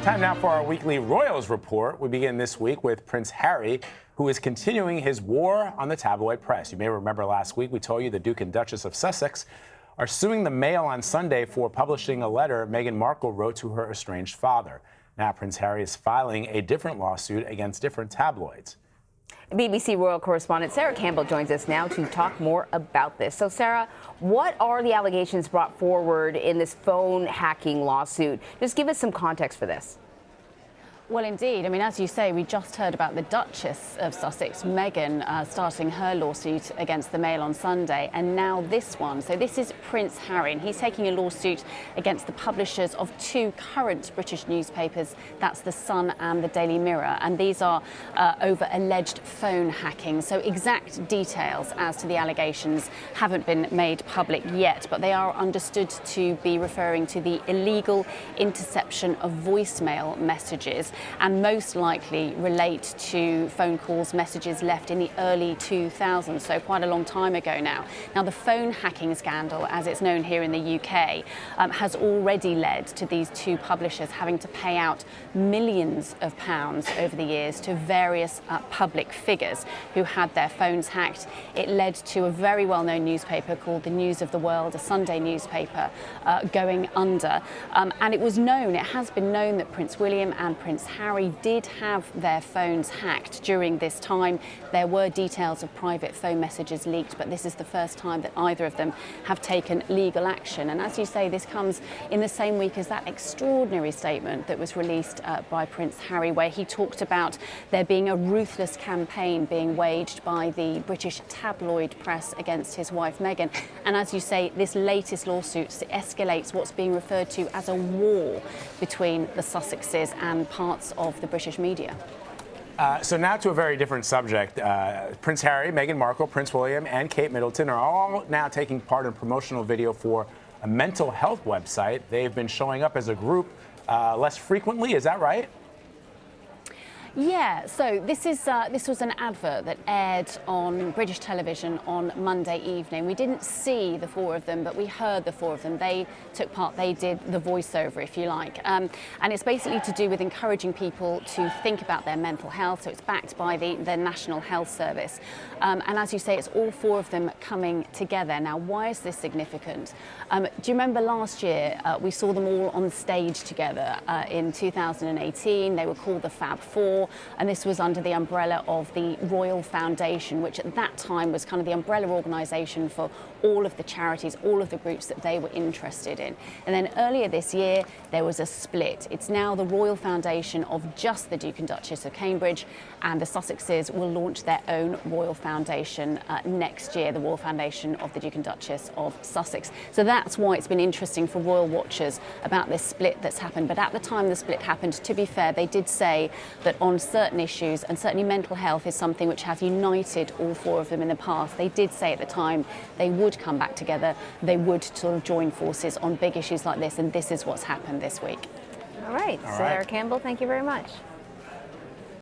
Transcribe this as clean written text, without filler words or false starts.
Time now for our weekly Royals report. We begin this week with Prince Harry, who is continuing his war on the tabloid press. You may remember last week we told you the Duke and Duchess of Sussex are suing the Mail on Sunday for publishing a letter Meghan Markle wrote to her estranged father. Now Prince Harry is filing a different lawsuit against different tabloids. BBC Royal Correspondent Sarah Campbell joins us now to talk more about this. So, Sarah, what are the allegations brought forward in this phone hacking lawsuit? Just give us some context for this. Well, indeed. I mean, as you say, we just heard about the Duchess of Sussex, Meghan, starting her lawsuit against the Mail on Sunday, and now this one. So this is Prince Harry, and he's taking a lawsuit against the publishers of two current British newspapers. That's The Sun and the Daily Mirror, and these are over alleged phone hacking. So exact details as to the allegations haven't been made public yet, but they are understood to be referring to the illegal interception of voicemail messages, and most likely relate to phone calls, messages left in the early 2000s, so quite a long time ago now. Now, the phone hacking scandal, as it's known here in the UK, has already led to these two publishers having to pay out millions of pounds over the years to various public figures who had their phones hacked. It led to a very well-known newspaper called the News of the World, a Sunday newspaper, going under. And it was known, it has been known that Prince William and Prince Harry did have their phones hacked during this time. There were details of private phone messages leaked, but this is the first time that either of them have taken legal action. And as you say, this comes in the same week as that extraordinary statement that was released by Prince Harry, where he talked about there being a ruthless campaign being waged by the British tabloid press against his wife Meghan. And as you say, this latest lawsuit escalates what's being referred to as a war between the Sussexes and parts of the British media. So now to a very different subject. Prince Harry, Meghan Markle, Prince William, and Kate Middleton are all now taking part in a promotional video for a mental health website. They've been showing up as a group less frequently. Is that right? Yeah, so this was an advert that aired on British television on Monday evening. We didn't see the four of them, but we heard the four of them. They took part, they did the voiceover, if you like. And it's basically to do with encouraging people to think about their mental health. So it's backed by the National Health Service. And as you say, it's all four of them coming together. Now, why is this significant? Do you remember last year, we saw them all on stage together in 2018. They were called the Fab Four. And this was under the umbrella of the Royal Foundation, which at that time was kind of the umbrella organisation for all of the charities, all of the groups that they were interested in. And then earlier this year, there was a split. It's now the Royal Foundation of just the Duke and Duchess of Cambridge, and the Sussexes will launch their own Royal Foundation next year, the Royal Foundation of the Duke and Duchess of Sussex. So that's why it's been interesting for royal watchers about this split that's happened. But at the time the split happened, to be fair, they did say that on certain issues, and certainly mental health is something which has united all four of them in the past, they did say at the time they would come back together, they would sort of join forces on big issues like this, and this is what's happened this week. All right, Sarah Campbell, thank you very much.